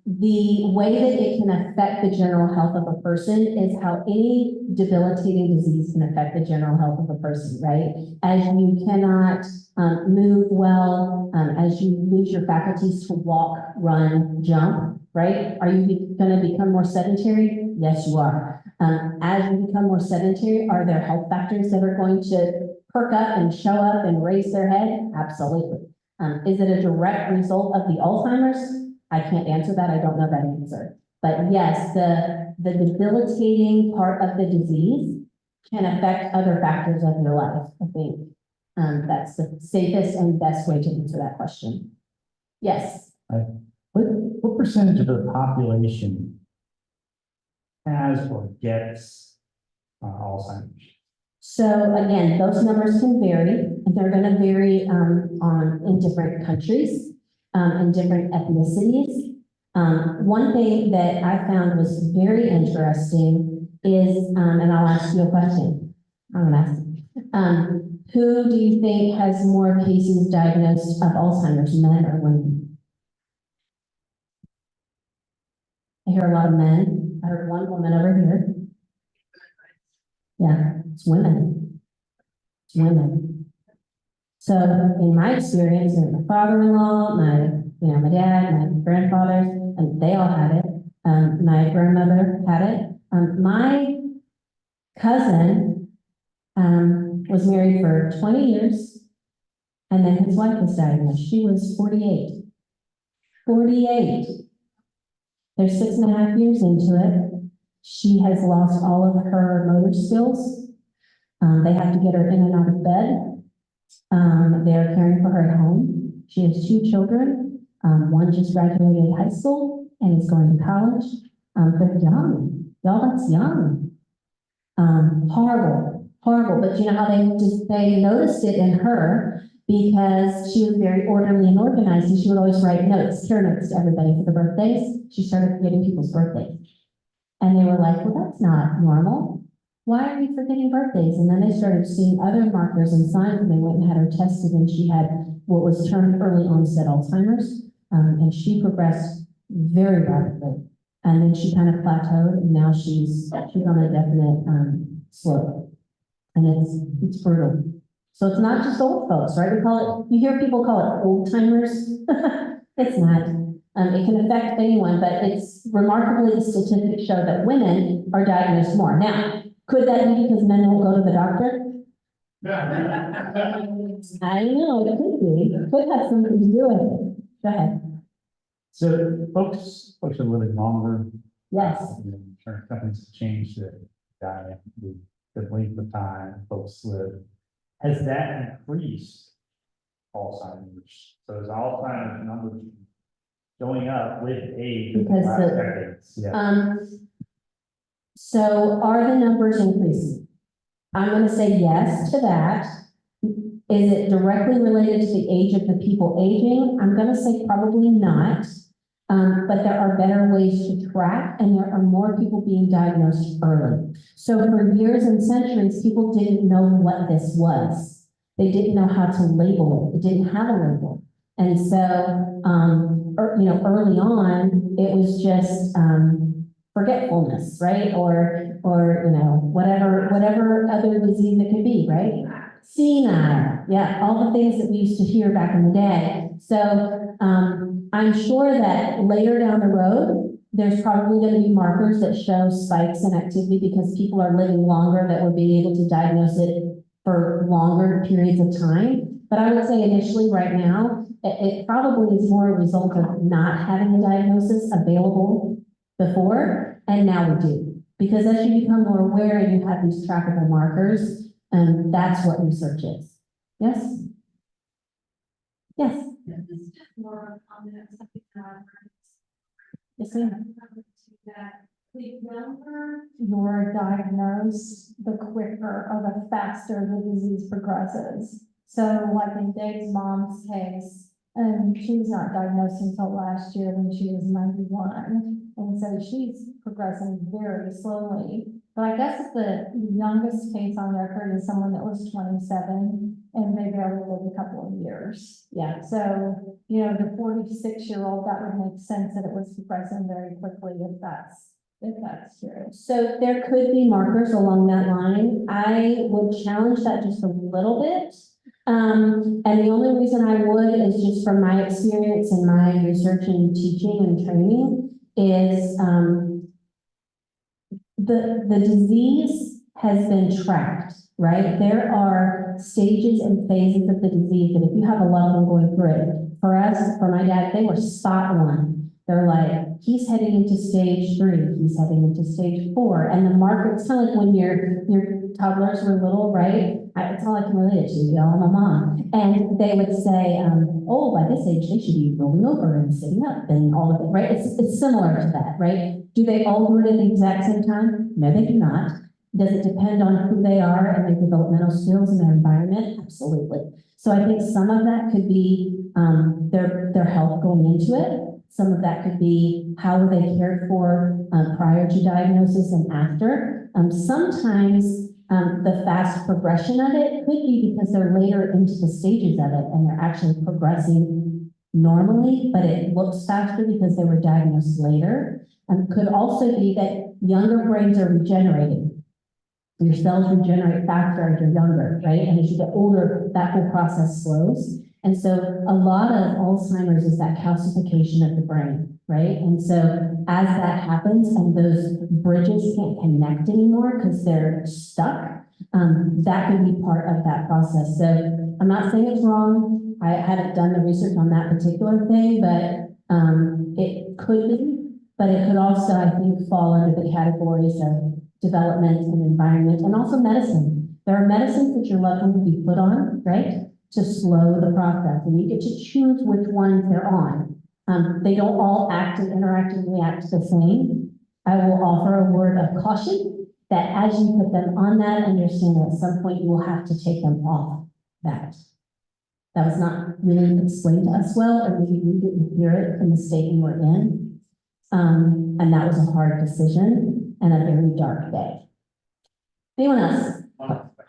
The way that it can affect the general health of a person is how any debilitating disease can affect the general health of a person, right? As you cannot move well, as you lose your faculties to walk, run, jump, right? Are you going to become more sedentary? Yes, you are. As you become more sedentary, are there health factors that are going to perk up and show up and raise their head? Absolutely. Is it a direct result of the Alzheimer's? I can't answer that. I don't know that answer. But yes, the debilitating part of the disease can affect other factors of your life. I think that's the safest and best way to answer that question. Yes. What percentage of the population has or gets Alzheimer's? So again, those numbers can vary. They're going to vary in different countries, in different ethnicities. One thing that I found was very interesting is, and I'll ask you a question. I'm going to ask you. Who do you think has more cases diagnosed of Alzheimer's, men or women? I hear a lot of men. I heard one woman over here. Yeah, it's women. It's women. So in my experience, my father-in-law, my dad, my grandfathers, and they all had it. My grandmother had it. My cousin was married for 20 years, and then his wife was diagnosed. She was 48. 48. They're 6.5 years into it. She has lost all of her motor skills. They have to get her in and out of bed. They're caring for her at home. She has 2 children. One just graduated high school and is going to college. They're young. Y'all, that's young. Horrible, horrible. But you know how they noticed it in her because she was very orderly and organized, and she would always write notes, care notes to everybody for the birthdays. She started forgetting people's birthdays. And they were like, well, that's not normal. Why are you forgetting birthdays? And then they started seeing other markers and signs, and they went and had her tested, and she had what was termed early onset Alzheimer's, and she progressed very rapidly. And then she kind of plateaued, and now she's on a definite slope, and it's brutal. So it's not just old folks, right? You hear people call it old timers. It's not. It can affect anyone, but it's remarkably, the statistics show that women are diagnosed more. Now, could that be because men won't go to the doctor? I know, it could be. It could have something to do with it. Go ahead. So folks are living longer. Yes. Insurance companies have changed the diet, the length of time folks live. Has that increased Alzheimer's? So is Alzheimer's numbers going up with age in the Because last decades? Yeah. So are the numbers increasing? I'm going to say yes to that. Is it directly related to the age of the people aging? I'm going to say probably not. But there are better ways to track, and there are more people being diagnosed early. So for years and centuries, people didn't know what this was. They didn't know how to label it. It didn't have a label. And so, early on, it was just forgetfulness, right? Or whatever other disease it could be, right? Senile, yeah, all the things that we used to hear back in the day. So I'm sure that later down the road, there's probably going to be markers that show spikes in activity because people are living longer, that we're being able to diagnose it for longer periods of time. But I would say initially right now, it probably is more a result of not having a diagnosis available before, and now we do. Because as you become more aware and you have these trackable markers, that's what research is. Yes? Yes, This is just more on the something that I've heard. yes, ma'am. That the younger You're diagnosed, the quicker or the faster the disease progresses. So like in Dave's mom's case, she was not diagnosed until last year when she was 91. And so she's progressing very slowly. But I guess the youngest case on record is someone that was 27 and they barely lived a couple of years. Yeah, So, you know, the 46-year-old, that would make sense that it was progressing very quickly if that's true. so there could be markers along that line. I would challenge that just a little bit. And the only reason I would is just from my experience and my research and teaching and training is, the disease has been tracked, right? There are stages and phases of the disease, and if you have a loved one going through it, for us, for my dad, they were spot on. They're like, he's heading into stage 3, he's heading into stage 4, and the marker, it's kind of like when your toddlers were little, right? It's all I can relate it to, y'all, my mom. And they would say, oh, by this age, they should be rolling over and sitting up and all of it, right? It's similar to that, right? Do they all do it at the exact same time? No, they do not. Does it depend on who they are and their developmental skills and their environment? Absolutely. So I think some of that could be their health going into it. Some of that could be how were they cared for prior to diagnosis and after. Sometimes the fast progression of it could be because they're later into the stages of it and they're actually progressing normally, but it looks faster because they were diagnosed later. Could also be that younger brains are regenerating. Your cells regenerate faster as you're younger, right? And as you get older, that whole process slows. And so a lot of Alzheimer's is that calcification of the brain, right? And so as that happens and those bridges can't connect anymore because they're stuck, that could be part of that process. So I'm not saying it's wrong. I haven't done the research on that particular thing, but it could be. But it could also, I think, fall under the categories of development and environment and also medicine. There are medicines that your loved one will be put on, right, to slow the process. And you get to choose which ones they're on. They don't all act and interact and react the same. I will offer a word of caution that as you put them on that, understand that at some point you will have to take them off that. That was not really explained to us well, or maybe we didn't hear it in the state we were in. And that was a hard decision and a very dark day. Anyone else?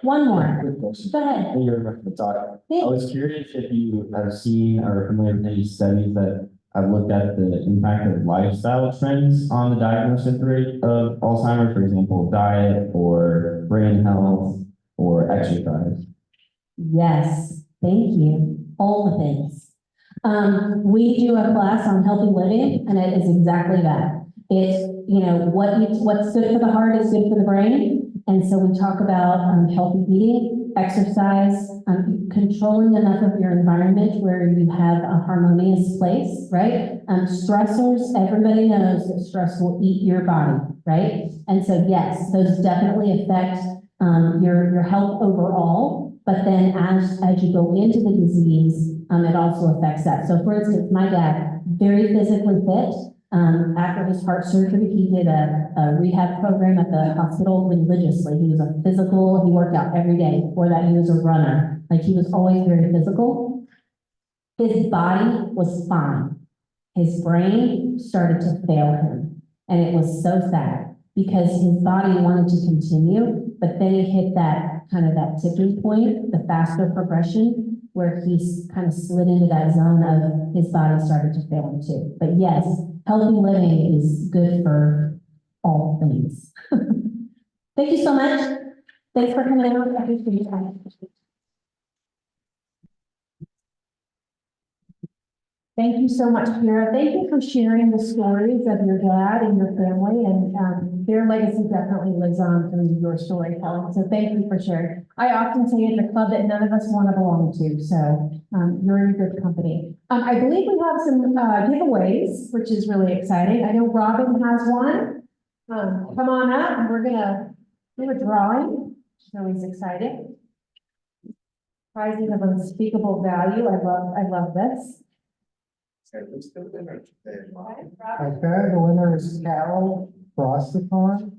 One more. Quick question. Go ahead. Thank you very much for the talk. I Thanks. was curious if you have seen or are familiar with any studies that have looked at the impact of lifestyle trends on the diagnosis rate of Alzheimer's, for example, diet or brain health or exercise. Yes, thank you. All the things. We do a class on healthy living, and it is exactly that. It's, what's good for the heart is good for the brain. And so we talk about healthy eating, exercise, controlling enough of your environment where you have a harmonious place, right? Stressors, everybody knows that stress will eat your body, right? And so yes, those definitely affect your health overall. But then as you go into the disease, it also affects that. So for instance, my dad, very physically fit. After his heart surgery, he did a rehab program at the hospital religiously. He was he worked out every day. Before that, he was a runner. Like, he was always very physical. His body was fine. His brain started to fail him. And it was so sad because his body wanted to continue, but then he hit that tipping point, the faster progression, where he kind of slid into that zone of his body started to fail him too. But yes, healthy living is good for all things. Thank you so much. Thanks for coming out. I appreciate your time. Thank you so much, Kara. Thank you for sharing the stories of your dad and your family, and their legacy definitely lives on through your storytelling. So thank you for sharing. I often say it's a club that none of us want to belong to, so you're in good company. I believe we have some giveaways, which is really exciting. I know Robin has one. Come on up, and we're gonna do a drawing. It's always exciting. Prizing of unspeakable value. I love this. Okay, the winner is Carol Frostifon.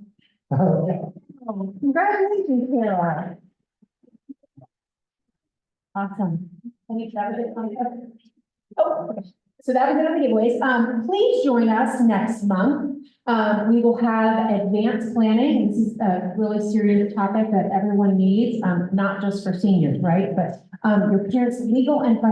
Congratulations, Carol. Awesome. Oh, okay. So that was another giveaways. Please join us next month. We will have advanced planning. This is a really serious topic that everyone needs, not just for seniors, right? But your parents' legal and financial